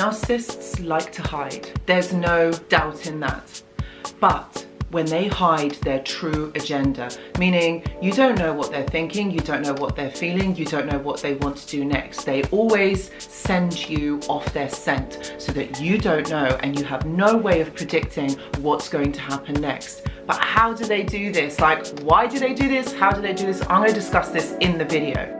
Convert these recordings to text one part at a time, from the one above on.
Narcissists like to hide. There's no doubt in that. But when they hide their true agenda, meaning you don't know what they're thinking, you don't know what they're feeling, you don't know what they want to do next. They always send you off their scent so that you don't know and you have no way of predicting what's going to happen next. But how do they do this? Like, why do they do this? How do they do this? I'm going to discuss this in the video.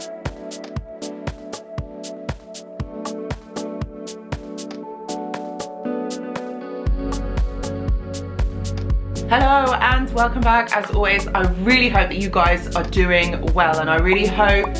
Hello and welcome back. As always, I really hope that you guys are doing well, and I really hope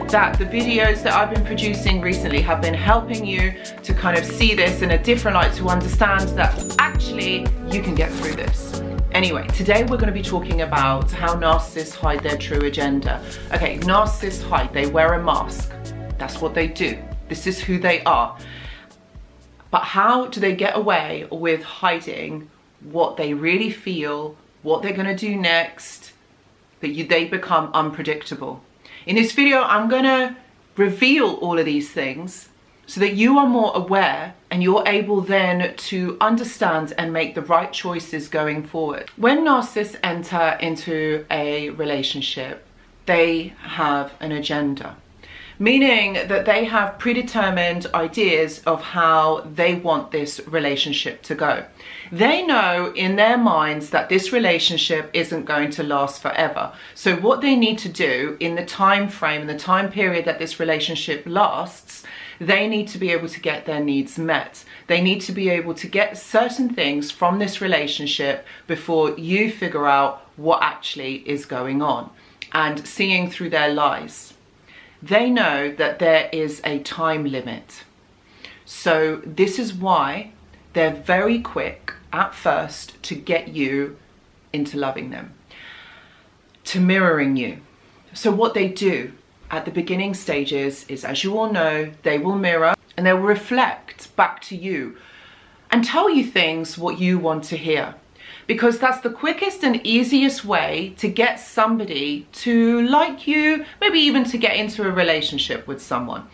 that the videos that I've been producing recently have been helping you to kind of see this in a different light, to understand that actually you can get through this. Anyway, today we're going to be talking about how narcissists hide their true agenda. Okay, narcissists hide, they wear a mask. That's what they do. This is who they are. But how do they get away with hiding what they really feel, what they're going to do next, that they become unpredictable? In this video, I'm going to reveal all of these things so that you are more aware and you're able then to understand and make the right choices going forward. When narcissists enter into a relationship, they have an agenda, meaning that they have predetermined ideas of how they want this relationship to go. They know in their minds that this relationship isn't going to last forever. So what they need to do in the time frame, in the time period that this relationship lasts, they need to be able to get their needs met. They need to be able to get certain things from this relationship before you figure out what actually is going on and seeing through their lies. They know that there is a time limit. So this is why they're very quick at first to get you into loving them, to mirroring you. So what they do at the beginning stages is, as you all know, they will mirror and they will reflect back to you and tell you things what you want to hear. Because that's the quickest and easiest way to get somebody to like you, maybe even to get into a relationship with someone.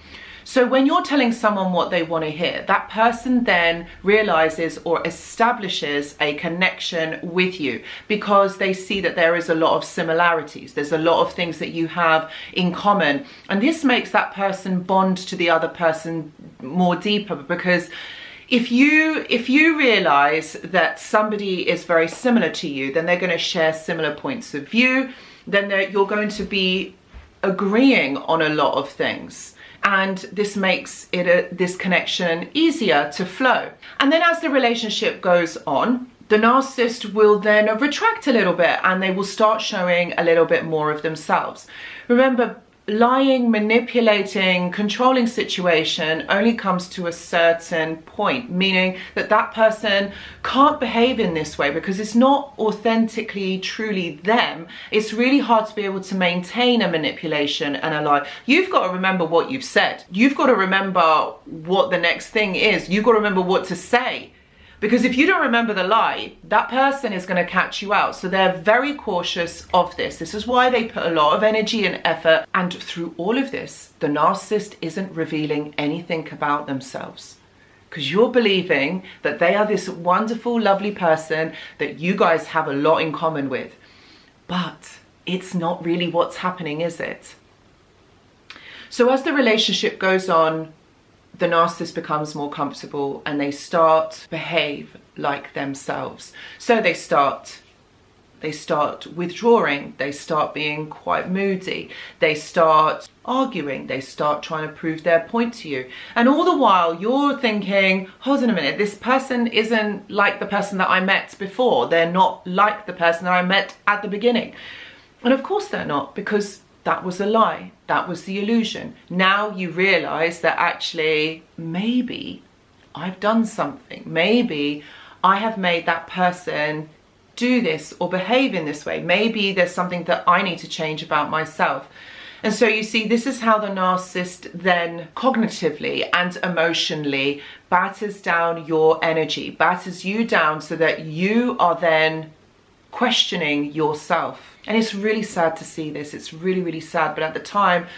So when you're telling someone what they want to hear, that person then realizes or establishes a connection with you because they see that there is a lot of similarities. There's a lot of things that you have in common. And this makes that person bond to the other person more deeper, because if you realize that somebody is very similar to you, then they're going to share similar points of view, then you're going to be agreeing on a lot of things. And this makes this connection easier to flow. And then as the relationship goes on, the narcissist will then retract a little bit and they will start showing a little bit more of themselves. Remember, lying, manipulating, controlling situation only comes to a certain point, meaning that that person can't behave in this way because it's not authentically, truly them. It's really hard to be able to maintain a manipulation and a lie. You've got to remember what you've said. You've got to remember what the next thing is. You've got to remember what to say. Because if you don't remember the lie, that person is going to catch you out. So they're very cautious of this. This is why they put a lot of energy and effort. And through all of this, the narcissist isn't revealing anything about themselves. Because you're believing that they are this wonderful, lovely person that you guys have a lot in common with. But it's not really what's happening, is it? So as the relationship goes on, the narcissist becomes more comfortable and they start to behave like themselves. So they start withdrawing, they start being quite moody, they start arguing, they start trying to prove their point to you. And all the while you're thinking, hold on a minute, this person isn't like the person that I met before. They're not like the person that I met at the beginning. And of course they're not, because that was a lie. That was the illusion. Now you realize that actually, maybe I've done something. Maybe I have made that person do this or behave in this way. Maybe there's something that I need to change about myself. And so you see, this is how the narcissist then cognitively and emotionally batters down your energy, batters you down so that you are then questioning yourself. And it's really sad to see this. It's really, really sad. But at the time,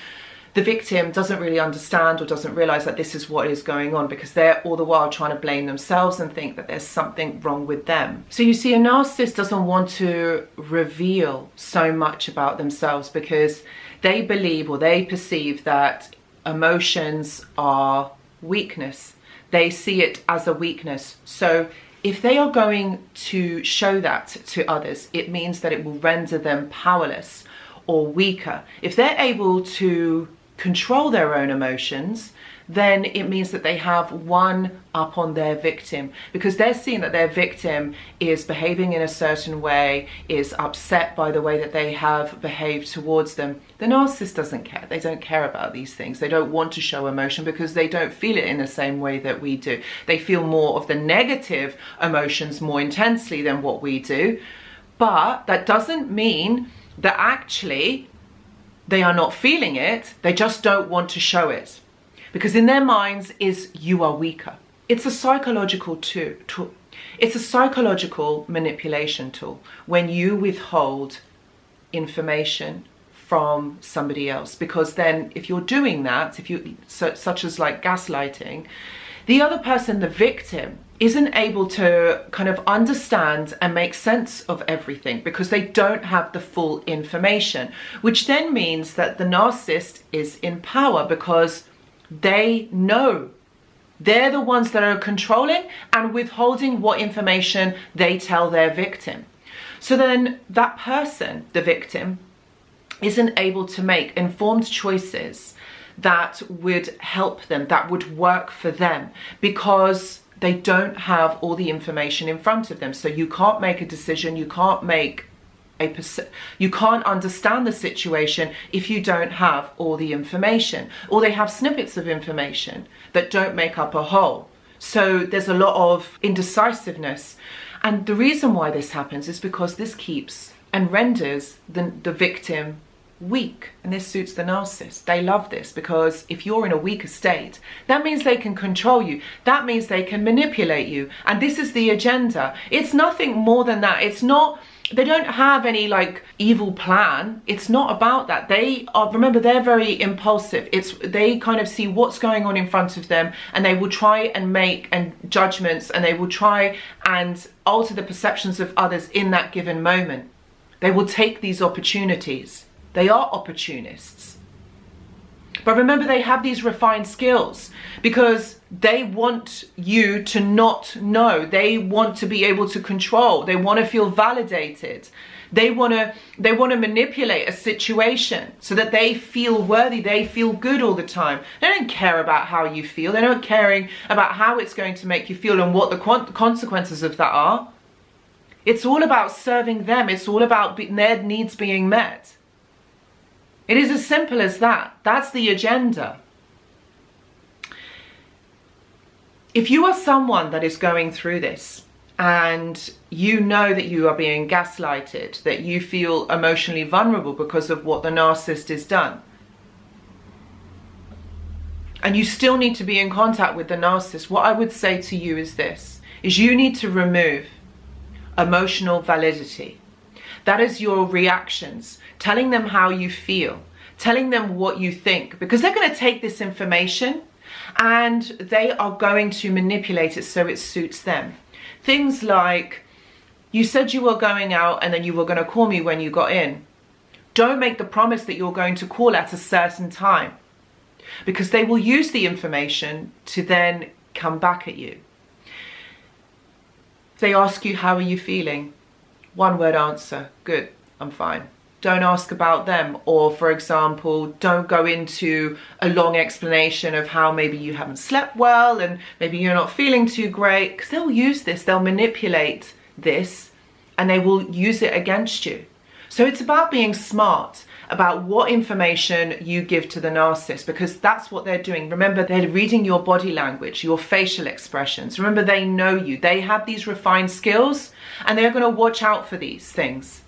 the victim doesn't really understand or doesn't realize that this is what is going on, because they're all the while trying to blame themselves and think that there's something wrong with them. So you see, a narcissist doesn't want to reveal so much about themselves because they believe or they perceive that emotions are weakness. They see it as a weakness. So if they are going to show that to others, it means that it will render them powerless or weaker. If they're able to control their own emotions, then it means that they have one up on their victim, because they're seeing that their victim is behaving in a certain way, is upset by the way that they have behaved towards them. The narcissist doesn't care. They don't care about these things. They don't want to show emotion because they don't feel it in the same way that we do. They feel more of the negative emotions more intensely than what we do. But that doesn't mean that actually they are not feeling it. They just don't want to show it. Because in their minds is you are weaker. It's a psychological tool. It's a psychological manipulation tool when you withhold information from somebody else. Because then if you're doing that, such as like gaslighting, the other person, the victim, isn't able to kind of understand and make sense of everything because they don't have the full information, which then means that the narcissist is in power because they know. They're the ones that are controlling and withholding what information they tell their victim. So then that person, the victim, isn't able to make informed choices that would help them, that would work for them, because they don't have all the information in front of them. So you can't make a decision, you can't understand the situation if you don't have all the information, or they have snippets of information that don't make up a whole. So there's a lot of indecisiveness. And the reason why this happens is because this keeps and renders the victim weak, and this suits the narcissist. They love this because if you're in a weaker state, that means they can control you. That means they can manipulate you. And this is the agenda. It's nothing more than that. It's not, they don't have any like evil plan. It's not about that. They are, remember, they're very impulsive. They kind of see what's going on in front of them, and they will try and make judgments, and they will try and alter the perceptions of others in that given moment. They will take these opportunities. They are opportunists. But remember, they have these refined skills because they want you to not know. They want to be able to control. They want to feel validated. They want to manipulate a situation so that they feel worthy. They feel good all the time. They don't care about how you feel. They're not caring about how it's going to make you feel and what the consequences of that are. It's all about serving them. It's all about their needs being met. It is as simple as that. That's the agenda. If you are someone that is going through this and you know that you are being gaslighted, that you feel emotionally vulnerable because of what the narcissist has done, and you still need to be in contact with the narcissist, what I would say to you is this, is you need to remove emotional validity. That is your reactions, telling them how you feel, telling them what you think, because they're going to take this information and they are going to manipulate it so it suits them. Things like, you said you were going out and then you were going to call me when you got in. Don't make the promise that you're going to call at a certain time, because they will use the information to then come back at you. If they ask you, how are you feeling? One word answer, good, I'm fine. Don't ask about them. Or for example, don't go into a long explanation of how maybe you haven't slept well and maybe you're not feeling too great, because they'll use this, they'll manipulate this and they will use it against you. So it's about being smart about what information you give to the narcissist, because that's what they're doing. Remember, they're reading your body language, your facial expressions. Remember, they know you. They have these refined skills and they're going to watch out for these things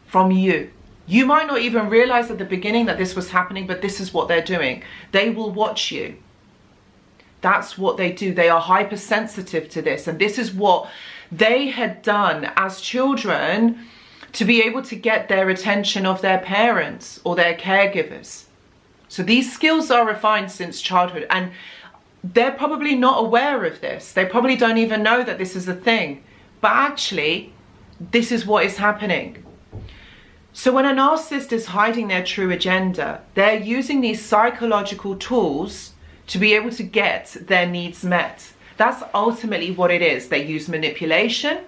from you. You might not even realize at the beginning that this was happening, but this is what they're doing. They will watch you. That's what they do. They are hypersensitive to this. And this is what they had done as children to be able to get their attention of their parents or their caregivers. So these skills are refined since childhood, and they're probably not aware of this. They probably don't even know that this is a thing, but actually this is what is happening. So when a narcissist is hiding their true agenda, they're using these psychological tools to be able to get their needs met. That's ultimately what it is. They use manipulation,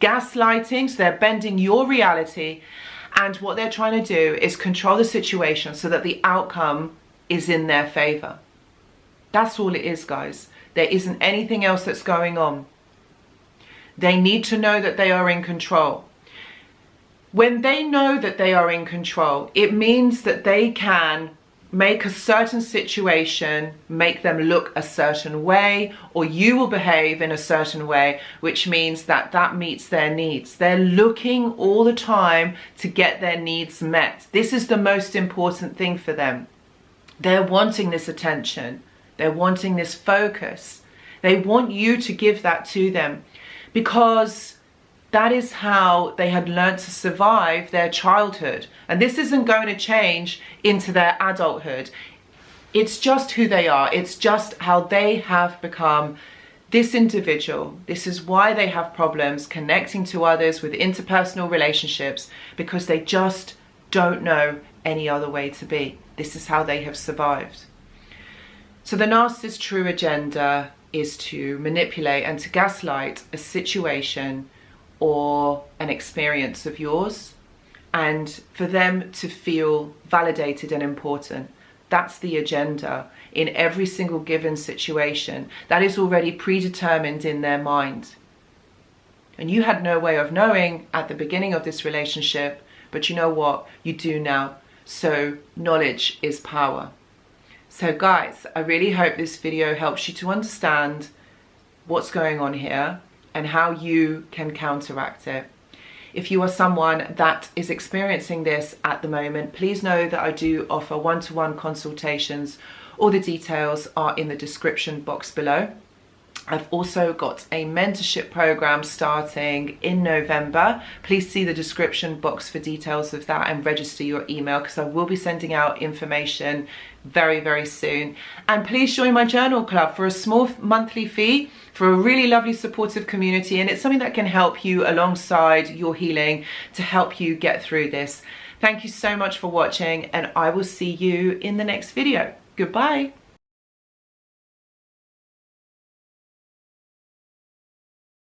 gaslighting, so they're bending your reality, and what they're trying to do is control the situation so that the outcome is in their favor. That's all it is, guys. There isn't anything else that's going on. They need to know that they are in control. When they know that they are in control, it means that they can make a certain situation, make them look a certain way, or you will behave in a certain way, which means that that meets their needs. They're looking all the time to get their needs met. This is the most important thing for them. They're wanting this attention. They're wanting this focus. They want you to give that to them, because that is how they had learned to survive their childhood. And this isn't going to change into their adulthood. It's just who they are. It's just how they have become this individual. This is why they have problems connecting to others with interpersonal relationships, because they just don't know any other way to be. This is how they have survived. So the narcissist's true agenda is to manipulate and to gaslight a situation or an experience of yours, and for them to feel validated and important. That's the agenda in every single given situation. That is already predetermined in their mind. And you had no way of knowing at the beginning of this relationship, but you know what? You do now. So knowledge is power. So guys, I really hope this video helps you to understand what's going on here and how you can counteract it. If you are someone that is experiencing this at the moment, please know that I do offer one-to-one consultations. All the details are in the description box below. I've also got a mentorship program starting in November. Please see the description box for details of that and register your email, because I will be sending out information very, very soon. And please join my journal club for a small monthly fee for a really lovely supportive community. And it's something that can help you alongside your healing to help you get through this. Thank you so much for watching, and I will see you in the next video. Goodbye.